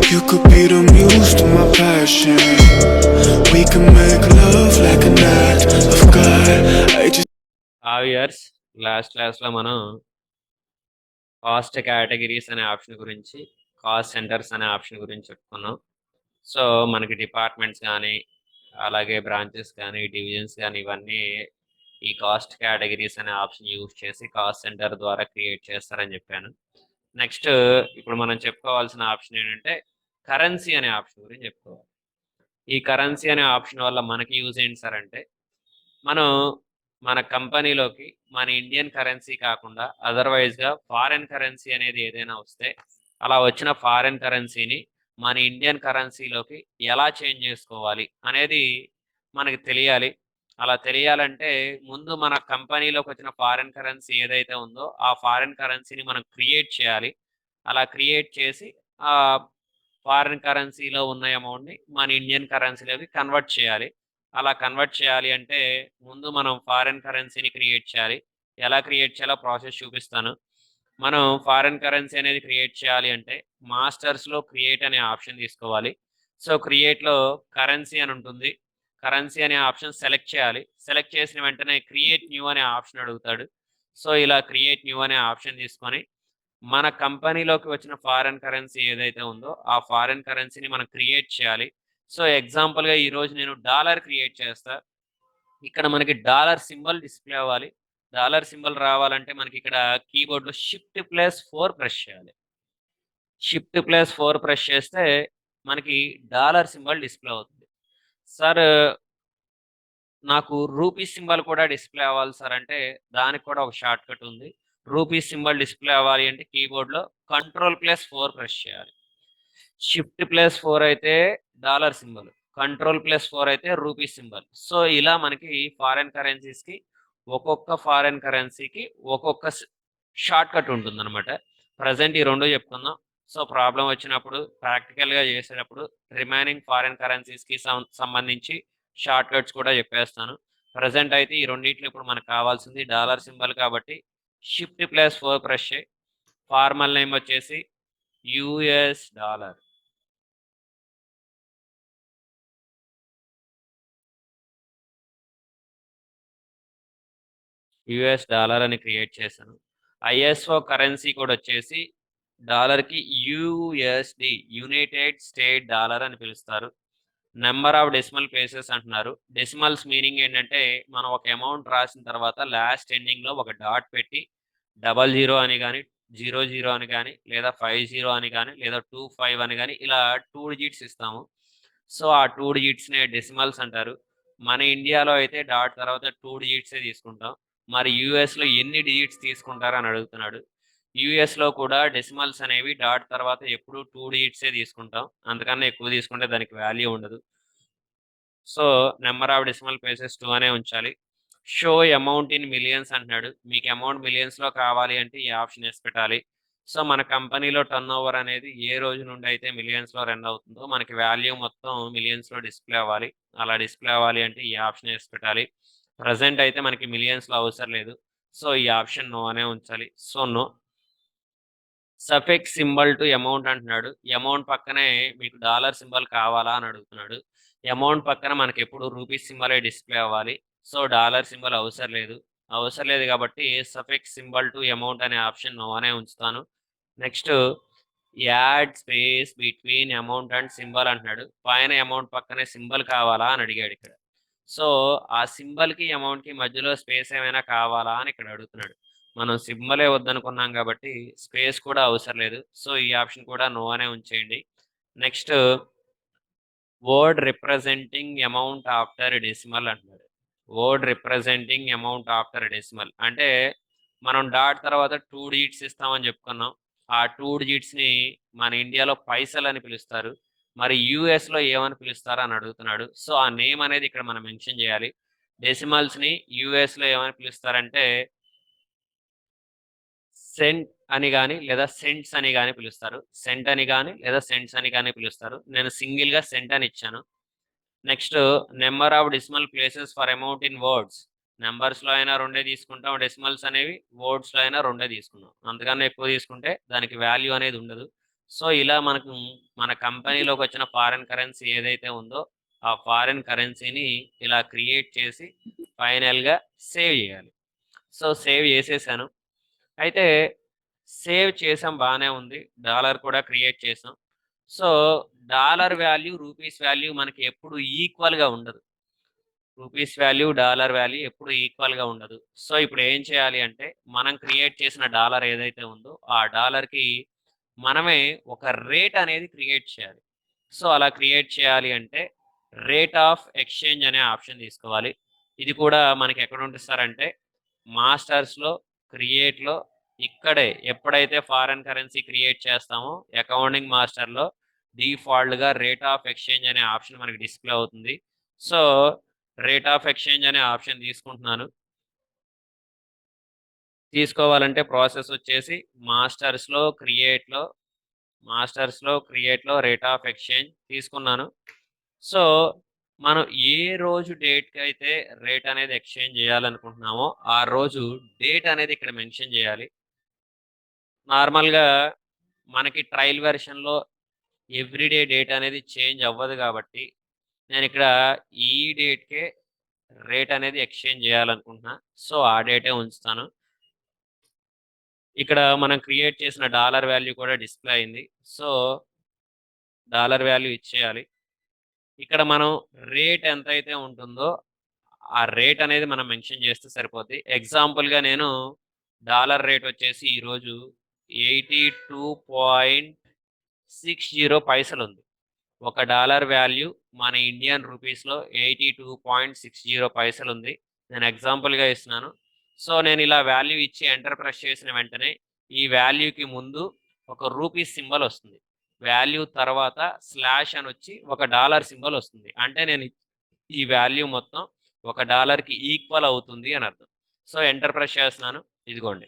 You could be the muse to my passion. We can make love like an act of God. I just years last క్లాస్లో మనం cost categories అనే option గురించి, cost centres అనే option గురించి చెప్పుకున్నాం. So మనకి departments కానీ, అలాగే బ్రాంచెస్ కానీ, డివిజన్స్ కానీ ఇవన్నీ ఈ కాస్ట్ కేటగిరీస్ అనే ఆప్షన్ యూజ్ చేసి కాస్ట్ సెంటర్ ద్వారా క్రియేట్ చేస్తారని చెప్పాను. నెక్స్ట్ ఇప్పుడు మనం చెప్పుకోవాల్సిన ఆప్షన్ ఏంటంటే కరెన్సీ అనే ఆప్షన్ గురించి చెప్పుకోవాలి. ఈ కరెన్సీ అనే ఆప్షన్ వల్ల మనకి యూజ్ ఏంటి సార్ అంటే, మనం మన కంపెనీలోకి మన ఇండియన్ కరెన్సీ కాకుండా అదర్వైజ్గా ఫారెన్ కరెన్సీ అనేది ఏదైనా వస్తే అలా వచ్చిన ఫారెన్ కరెన్సీని మన ఇండియన్ కరెన్సీలోకి ఎలా చేంజ్ చేసుకోవాలి అనేది మనకి తెలియాలి. అలా తెలియాలంటే ముందు మన కంపెనీలోకి వచ్చిన ఫారెన్ కరెన్సీ ఏదైతే ఉందో ఆ ఫారెన్ కరెన్సీని మనం క్రియేట్ చేయాలి. అలా క్రియేట్ చేసి ఆ ఫారెన్ కరెన్సీలో ఉన్న అమౌంట్ని మన ఇండియన్ కరెన్సీలోకి కన్వర్ట్ చేయాలి. అలా కన్వర్ట్ చేయాలి అంటే ముందు మనం ఫారెన్ కరెన్సీని క్రియేట్ చేయాలి. ఎలా క్రియేట్ చేయాలో ప్రాసెస్ చూపిస్తాను. మనం ఫారెన్ కరెన్సీ అనేది క్రియేట్ చేయాలి అంటే మాస్టర్స్లో క్రియేట్ అనే ఆప్షన్ తీసుకోవాలి. సో క్రియేట్లో కరెన్సీ అని ఉంటుంది. కరెన్సీ అనే ఆప్షన్ సెలెక్ట్ చేయాలి. సెలెక్ట్ చేసిన వెంటనే క్రియేట్ న్యూ అనే ఆప్షన్ అడుగుతాడు. సో ఇలా క్రియేట్ న్యూ అనే ఆప్షన్ తీసుకొని మన కంపెనీలోకి వచ్చిన ఫారెన్ కరెన్సీ ఏదైతే ఉందో ఆ ఫారెన్ కరెన్సీని మనం క్రియేట్ చేయాలి. సో ఎగ్జాంపుల్గా ఈరోజు నేను డాలర్ క్రియేట్ చేస్తా. ఇక్కడ మనకి డాలర్ సింబల్ డిస్ప్లే అవ్వాలి. డాలర్ సింబల్ రావాలంటే మనకి ఇక్కడ కీబోర్డ్లో Shift+4 ప్రెస్ చేయాలి. Shift+4 ప్రెస్ చేస్తే మనకి డాలర్ సింబల్ డిస్ప్లే అవుతుంది. సార్ నాకు రూపీస్ సింబల్ కూడా డిస్ప్లే అవ్వాలి సార్ అంటే దానికి కూడా ఒక షార్ట్ కట్ ఉంది. రూపీస్ సింబల్ డిస్ప్లే అవ్వాలి అంటే కీబోర్డ్లో Ctrl+4 ప్రెస్ చేయాలి. Shift+4 అయితే డాలర్ సింబల్, Ctrl+4 అయితే రూపీస్ సింబల్. సో ఇలా మనకి ఫారెన్ కరెన్సీస్కి ఒక్కొక్క ఫారెన్ కరెన్సీకి ఒక్కొక్క షార్ట్ కట్ ఉంటుందన్నమాట. ప్రజెంట్ ఈ రెండు చెప్పుకుందాం. సో ప్రాబ్లం వచ్చినప్పుడు ప్రాక్టికల్గా చేసేటప్పుడు రిమైనింగ్ ఫారెన్ కరెన్సీస్కి సంబంధించి షార్ట్ కట్స్ కూడా చెప్పేస్తాను. ప్రజెంట్ అయితే ఈ రెండింటిలో ఇప్పుడు మనకు కావాల్సింది డాలర్ సింబల్ కాబట్టి Shift+4 ప్రెస్ చేయి. ఫార్మల్ నేమ్ వచ్చేసి యుఎస్ డాలర్. యుఎస్ డాలర్ అని క్రియేట్ చేశాను. ఐఎస్ఓ కరెన్సీ కూడా వచ్చేసి డాలర్కి యుఎస్డి, యునైటెడ్ స్టేట్ డాలర్ అని పిలుస్తారు. నెంబర్ ఆఫ్ డెసిమల్ ప్లేసెస్ అంటున్నారు. డెసిమల్స్ మీనింగ్ ఏంటంటే మనం ఒక అమౌంట్ రాసిన తర్వాత లాస్ట్ ఎండింగ్లో ఒక డాట్ పెట్టి 00 అని కానీ 00 అని కానీ లేదా 50 అని కానీ లేదా 25 అని కానీ ఇలా 2 డిజిట్స్ ఇస్తాము. సో ఆ 2 డిజిట్స్నే డెసిమల్స్ అంటారు. మన ఇండియాలో అయితే డాట్ తర్వాత 2 డిజిట్సే తీసుకుంటాం. మరి యూఎస్లో ఎన్ని డిజిట్స్ తీసుకుంటారు అని అడుగుతున్నాడు. యూఎస్లో కూడా డెసిమల్స్ అనేవి డాట్ తర్వాత ఎప్పుడు 2 డిజిట్సే తీసుకుంటాం. అంతకన్నా ఎక్కువ తీసుకుంటే దానికి వాల్యూ ఉండదు. So number of decimal places 2 అనే ఉంచాలి. షో అమౌంట్ ఇన్ మిలియన్స్ అంటున్నాడు. మీకు అమౌంట్ మిలియన్స్లో కావాలి అంటే ఈ ఆప్షన్ వేసి పెట్టాలి. సో మన కంపెనీలో టర్న్ ఓవర్ అనేది ఏ రోజు నుండి అయితే మిలియన్స్లో రన్ అవుతుందో మనకి వాల్యూ మొత్తం మిలియన్స్లో డిస్ప్లే అవ్వాలి. అలా డిస్ప్లే అవ్వాలి అంటే ఈ ఆప్షన్ వేసి పెట్టాలి. ప్రజెంట్ అయితే మనకి మిలియన్స్లో అవసరం లేదు. సో ఈ ఆప్షన్ నో అనే ఉంచాలి. So no. Suffix symbol to amount అంటున్నాడు. అమౌంట్ పక్కనే మీకు డాలర్ సింబల్ కావాలా అని అడుగుతున్నాడు. అమౌంట్ పక్కన మనకి ఎప్పుడు రూపీస్ సింబలే డిస్ప్లే అవ్వాలి. సో డాలర్ సింబల్ అవసరం లేదు. అవసరం లేదు కాబట్టి సఫిక్స్ సింబల్ టు అమౌంట్ అనే ఆప్షన్ నో అనే ఉంచుతాను. Next add space between amount and symbol అంటున్నాడు. పైన అమౌంట్ పక్కనే సింబల్ కావాలా అని అడిగాడు ఇక్కడ. సో ఆ సింబల్కి అమౌంట్కి మధ్యలో స్పేస్ ఏమైనా కావాలా అని ఇక్కడ అడుగుతున్నాడు. మనం సింబలే వద్దనుకున్నాం కాబట్టి స్పేస్ కూడా అవసరం లేదు. సో ఈ ఆప్షన్ కూడా నో అనే ఉంచేయండి. Next word representing amount after decimal అంటున్నాడు. Word representing amount after decimal అంటే మనం డాట్ తర్వాత 2 డిజిట్స్ ఇస్తామని చెప్పుకున్నాం. ఆ 2 డిజిట్స్ని మన ఇండియాలో పైసలు అని పిలుస్తారు. మరి యూఎస్లో ఏమని పిలుస్తారు అని అడుగుతున్నాడు. సో ఆ నేమ్ అనేది ఇక్కడ మనం మెన్షన్ చేయాలి. డెసిమల్స్ని యూఎస్లో ఏమని పిలుస్తారంటే సెంట్ అని గాని లేదా సెంట్స్ అని గాని పిలుస్తారు. సెంట్ అని గాని లేదా సెంట్స్ అని గాని పిలుస్తారు. నేను సింగిల్‌గా సెంట్ అని ఇచ్చాను. Next number of decimal places for amount in words. నంబర్స్‌లో అయినా రెండే తీసుకుంటాం. డెసిమల్స్ అనేవి వర్డ్స్‌లో అయినా రెండే తీసుకున్నాం. అంతకన్నా ఎక్కువ తీసుకుంటే దానికి వాల్యూ అనేది ఉండదు. సో ఇలా మనకు మన కంపెనీలోకి వచ్చిన ఫారెన్ కరెన్సీ ఏదైతే ఉందో ఆ ఫారెన్ కరెన్సీని ఇలా క్రియేట్ చేసి ఫైనల్గా సేవ్ చేయాలి. సో సేవ్ చేసేసాను. అయితే సేవ్ చేసాం, బాగానే ఉంది. డాలర్ కూడా క్రియేట్ చేసాం. So dollar value rupees value మనకి ఎప్పుడు ఈక్వల్గా ఉండదు. రూపీస్ వాల్యూ డాలర్ వాల్యూ ఎప్పుడు ఈక్వల్గా ఉండదు. సో ఇప్పుడు ఏం చేయాలి అంటే మనం క్రియేట్ చేసిన డాలర్ ఏదైతే ఉందో ఆ డాలర్కి మనమే ఒక రేట్ అనేది క్రియేట్ చేయాలి. సో అలా క్రియేట్ చేయాలి అంటే రేట్ ఆఫ్ ఎక్స్చేంజ్ అనే ఆప్షన్ తీసుకోవాలి. ఇది కూడా మనకి ఎక్కడ ఉంటుందంటే మాస్టర్స్లో, క్రియేట్లో, ఇక్కడే ఎప్పుడైతే ఫారెన్ కరెన్సీ క్రియేట్ చేస్తామో అకౌంటింగ్ మాస్టర్లో డిఫాల్ట్గా రేట్ ఆఫ్ ఎక్స్చేంజ్ అనే ఆప్షన్ మనకి డిస్ప్లే అవుతుంది. సో రేట్ ఆఫ్ ఎక్స్చేంజ్ అనే ఆప్షన్ తీసుకుంటున్నాను. తీసుకోవాలంటే ప్రాసెస్ వచ్చేసి మాస్టర్స్లో క్రియేట్లో రేట్ ఆఫ్ ఎక్స్చేంజ్ తీసుకున్నాను. సో మనం ఏ రోజు డేట్కి అయితే రేట్ అనేది ఎక్స్చేంజ్ చేయాలనుకుంటున్నామో ఆ రోజు డేట్ అనేది ఇక్కడ మెన్షన్ చేయాలి. నార్మల్గా మనకి ట్రయల్ వెర్షన్లో ఎవ్రీడే డేట్ అనేది చేంజ్ అవ్వదు కాబట్టి నేను ఇక్కడ ఈ డేట్కే రేట్ అనేది ఎక్స్చేంజ్ చేయాలనుకుంటున్నా. సో ఆ డేటే ఉంచుతాను. ఇక్కడ మనం క్రియేట్ చేసిన డాలర్ వాల్యూ కూడా డిస్ప్లే అయింది. సో డాలర్ వాల్యూ ఇచ్చేయాలి. ఇక్కడ మనం రేట్ ఎంతైతే ఉంటుందో ఆ రేట్ అనేది మనం మెన్షన్ చేస్తే సరిపోద్ది. ఎగ్జాంపుల్‌గా నేను డాలర్ రేట్ వచ్చేసి ఈరోజు 82.60 పైసలుంది. ఒక డాలర్ వాల్యూ మన ఇండియన్ రూపీస్‌లో 82.60 పైసలుంది. నేను ఎగ్జాంపుల్‌గా ఇస్తున్నాను. సో నేను ఇలా వాల్యూ ఇచ్చి ఎంటర్ ప్రెస్ చేసిన వెంటనే ఈ వాల్యూకి ముందు ఒక రూపీస్ సింబల్ వస్తుంది. వాల్యూ తర్వాత స్లాష్ అని వచ్చి ఒక డాలర్ సింబల్ వస్తుంది. అంటే నేను ఈ వాల్యూ మొత్తం ఒక డాలర్‌కి ఈక్వల్ అవుతుంది అని అర్థం. సో ఎంటర్ ప్రెస్ చేస్తున్నాను. ఇదిగోండి.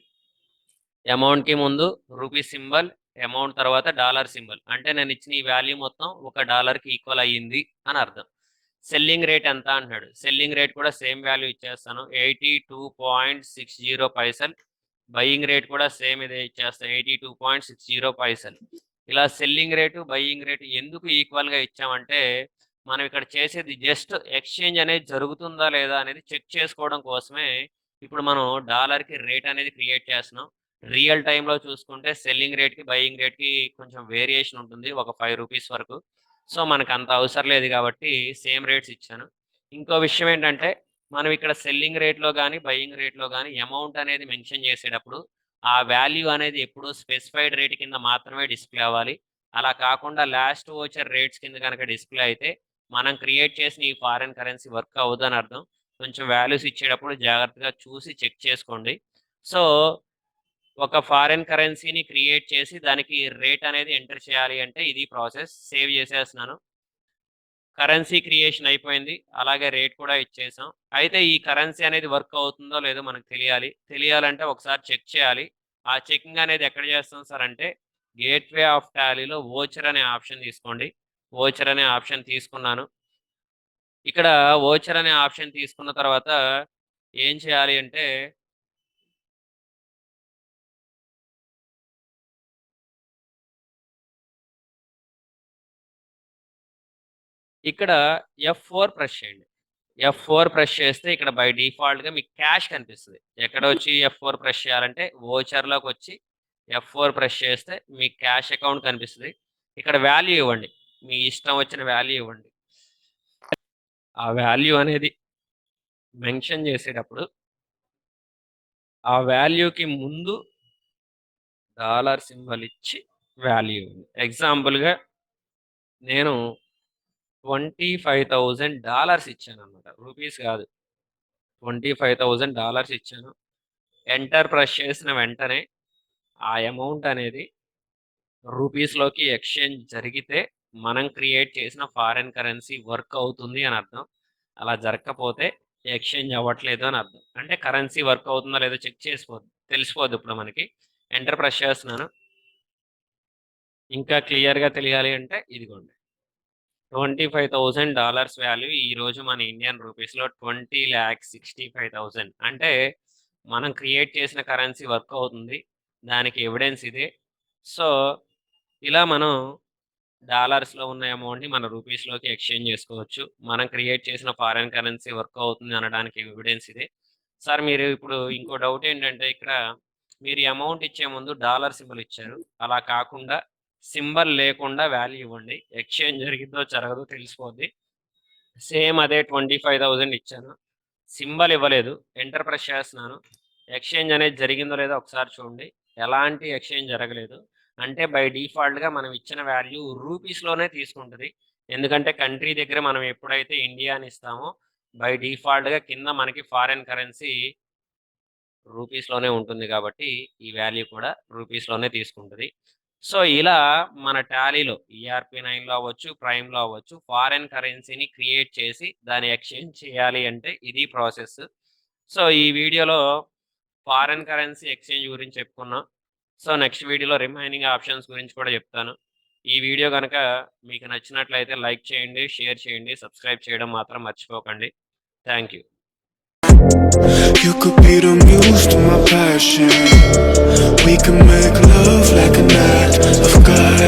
అమౌంట్‌కి ముందు రూపీ సింబల్, అమౌంట్ తర్వాత డాలర్ సింబల్. అంటే నేను ఇచ్చిన ఈ వాల్యూ మొత్తం ఒక డాలర్‌కి ఈక్వల్ అయ్యింది అని అర్థం. సెల్లింగ్ రేట్ ఎంత అంటున్నాడు. సెల్లింగ్ రేట్ కూడా సేమ్ వాల్యూ ఇచ్చేస్తాను. 82.60 పైసలు. బయింగ్ రేట్ కూడా సేమ్ ఇదే ఇచ్చేస్తా. 82.60 పైసలు. ఇలా సెల్లింగ్ రేటు, బయింగ్ రేటు ఎందుకు ఈక్వల్‌గా ఇచ్చామంటే మనం ఇక్కడ చేసేది జస్ట్ ఎక్స్చేంజ్ అనేది జరుగుతుందా లేదా అనేది చెక్ చేసుకోవడం కోసమే ఇప్పుడు మనం డాలర్‌కి రేట్ అనేది క్రియేట్ చేస్తున్నాం. రియల్ టైమ్‌లో చూసుకుంటే సెల్లింగ్ రేట్‌కి, బయింగ్ రేట్‌కి కొంచెం వేరియేషన్ ఉంటుంది. ఒక రూ. 5 వరకు. సో మనకంత అవసరం లేదు కాబట్టి సేమ్ రేట్స్ ఇచ్చాను. ఇంకో విషయం ఏంటంటే మనం ఇక్కడ సెల్లింగ్ రేట్‌లో గాని, బయింగ్ రేట్‌లో గాని అమౌంట్ అనేది మెన్షన్ చేసేటప్పుడు ఆ వాల్యూ అనేది ఎప్పుడూ స్పెసిఫైడ్ రేట్ కింద మాత్రమే డిస్‌ప్లే అవ్వాలి. అలా కాకుండా లాస్ట్ వోచర్ రేట్స్ కింద గనక డిస్‌ప్లే అయితే మనం క్రియేట్ చేసిన ఈ ఫారెన్ కరెన్సీ వర్క్ అవ్వదని అర్థం. కొంచెం వాల్యూస్ ఇచ్చేటప్పుడు జాగ్రత్తగా చూసి చెక్ చేసుకోండి. సో ఒక ఫారెన్ కరెన్సీని క్రియేట్ చేసి దానికి రేట్ అనేది ఎంటర్ చేయాలి అంటే ఇది ప్రాసెస్. సేవ్ చేసేస్తున్నాను. కరెన్సీ క్రియేషన్ అయిపోయింది. అలాగే రేట్ కూడా ఇచ్చేసాం. అయితే ఈ కరెన్సీ అనేది వర్క్ అవుతుందో లేదో మనకు తెలియాలి. తెలియాలంటే ఒకసారి చెక్ చేయాలి. ఆ చెకింగ్ అనేది ఎక్కడ చేస్తాం సార్ అంటే గేట్‌వే ఆఫ్ టాలీలో వోచర్ అనే ఆప్షన్ తీసుకోండి. వోచర్ అనే ఆప్షన్ తీసుకున్నాను. ఇక్కడ వోచర్ అనే ఆప్షన్ తీసుకున్న తర్వాత ఏం చేయాలి అంటే ఇక్కడ F4 ప్రెస్ చేయండి. F4 ప్రెస్ చేస్తే ఇక్కడ బై డిఫాల్ట్‌గా మీకు క్యాష్ కనిపిస్తది. ఎక్కడొచ్చి F4 ప్రెస్ చేయాలంటే వోచర్‌లోకొచ్చి F4 ప్రెస్ చేస్తే మీకు క్యాష్ అకౌంట్ కనిపిస్తది. ఇక్కడ వాల్యూ ఇవ్వండి. మీ ఇష్టం వచ్చిన వాల్యూ ఇవ్వండి. ఆ వాల్యూ అనేది మెన్షన్ చేసేటప్పుడు ఆ వాల్యూకి ముందు డాలర్ సింబల్ ఇచ్చి వాల్యూ ఇవ్వండి. ఎగ్జాంపుల్‌గా నేను $25,000 ఇచ్చానన్నమాట. రూపీస్ కాదు. $25,000 ఇచ్చాను. ఎంటర్ ప్రెస్ చేసిన వెంటనే ఆ అమౌంట్ అనేది రూపీస్‌లోకి ఎక్స్‌చేంజ్ జరిగితే మనం క్రియేట్ చేసిన ఫారెన్ కరెన్సీ వర్క్ అవుతుంది అని అర్థం. అలా జరగకపోతే ఎక్స్‌చేంజ్ అవ్వట్లేదు అని అర్థం. అంటే కరెన్సీ వర్క్ అవుతుందో లేదో చెక్ చేసిపోద్ది. తెలిసిపోద్ది ఇప్పుడు మనకి. ఎంటర్ ప్రెస్ చేస్తున్నాను. ఇంకా క్లియర్‌గా తెలియాలి అంటే ఇదిగోండి. $25,000 వాల్యూ ఈరోజు మన ఇండియన్ రూపీస్‌లో 20,65,000 అంటే మనం క్రియేట్ చేసిన కరెన్సీ వర్క్ అవుతుంది. దానికి ఎవిడెన్స్ ఇదే. సో ఇలా మనం డాలర్స్‌లో ఉన్న అమౌంట్‌ని మన రూపీస్‌లోకి ఎక్స్‌చేంజ్ చేసుకోవచ్చు. మనం క్రియేట్ చేసిన ఫారిన్ కరెన్సీ వర్క్ అవుతుంది అనడానికి ఎవిడెన్స్ ఇదే. సార్ మీరు ఇప్పుడు ఇంకో డౌట్ ఏంటంటే ఇక్కడ మీరు ఈ అమౌంట్ ఇచ్చే ముందు డాలర్ సింబల్ ఇచ్చారు. అలా కాకుండా సింబల్ లేకుండా వాల్యూ ఇవ్వండి. ఎక్స్‌చేంజ్ జరిగిద్దో జరగదో తెలిసిపోద్ది. సేమ్ అదే 25,000 ఇచ్చాను. సింబల్ ఇవ్వలేదు. ఎంటర్ ప్రెస్ చేస్తున్నాను. ఎక్స్‌చేంజ్ అనేది జరిగిందో లేదో ఒకసారి చూడండి. ఎలాంటి ఎక్స్‌చేంజ్ జరగలేదు. అంటే బై డిఫాల్ట్‌గా మనం ఇచ్చిన వాల్యూ రూపీస్‌లోనే తీసుకుంటది. ఎందుకంటే కంట్రీ దగ్గర మనం ఎప్పుడైతే ఇండియా అని ఇస్తామో బై డిఫాల్ట్‌గా కింద మనకి ఫారిన్ కరెన్సీ రూపీస్‌లోనే ఉంటుంది కాబట్టి, ఈ వాల్యూ కూడా రూపీస్‌లోనే తీసుకుంటది. సో, ఇలా మన టాలీలో ERP9లో అవ్వచ్చు, ప్రైమ్‌లో అవ్వచ్చు, ఫారిన్ కరెన్సీని క్రియేట్ చేసి దాన్ని ఎక్స్‌చేంజ్ చేయాలి అంటే ఇది ప్రాసెస్. సో, ఈ వీడియోలో ఫారిన్ కరెన్సీ ఎక్స్‌చేంజ్ గురించి చెప్పుకున్నాం. సో, నెక్స్ట్ వీడియోలో రిమైనింగ్ ఆప్షన్స్ గురించి కూడా చెప్తాను. ఈ వీడియో గనక మీకు నచ్చినట్లయితే లైక్ చేయండి, షేర్ చేయండి, సబ్స్క్రైబ్ చేయడం మాత్రం మర్చిపోకండి. Thank you. You could be the muse to my passion. We can make love like an act of God.